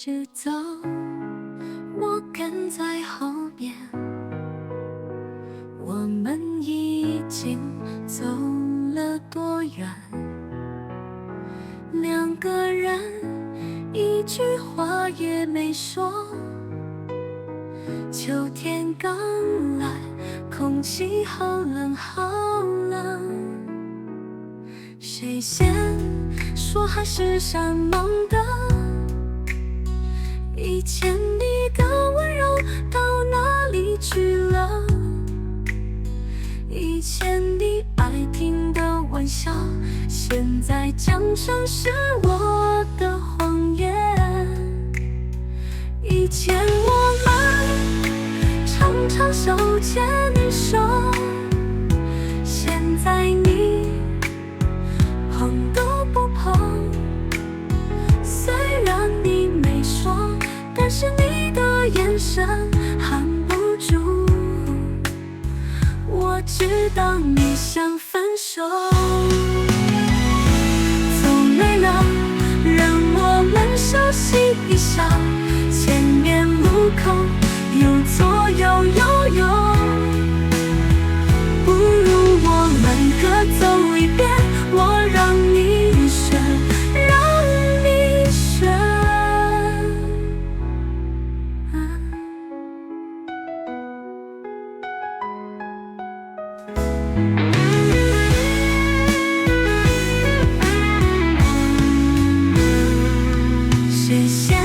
直走，我跟在后面。我们已经走了多远？两个人一句话也没说。秋天刚来，空气好冷好冷。谁先说海是山盟的？以前你的温柔到哪里去了？以前你爱听的玩笑，现在讲成是我的谎言。以前我们常常手牵手，现在你碰都不碰。虽然你没说，但是你的眼神含不住，我知道你想分手。走累了，让我们休息一下，前面路口有左有右，不如我们各走一遍，我让你选，让你选。谁先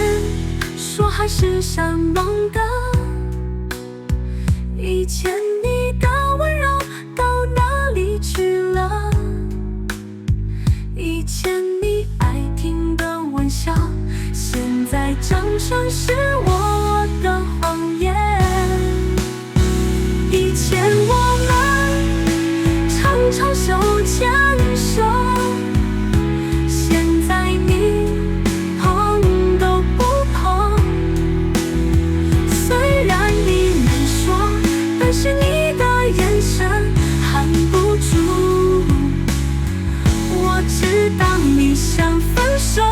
说海是山盟的？以前你的温柔到哪里去了？以前你爱听的玩笑，现在讲成是我的谎言。以前我们常常手牵手，现在你碰都不碰。虽然你没说，但是你的眼神含不住，我知道你想分手。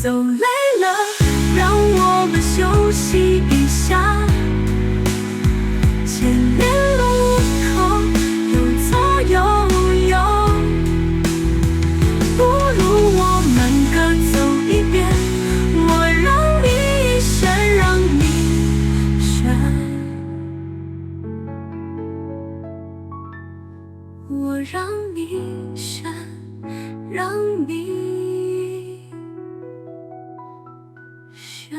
走累了，让我们休息一下，前面路口有左有右，不如我们各走一遍，我让你选，让你选，我让你选，让你选。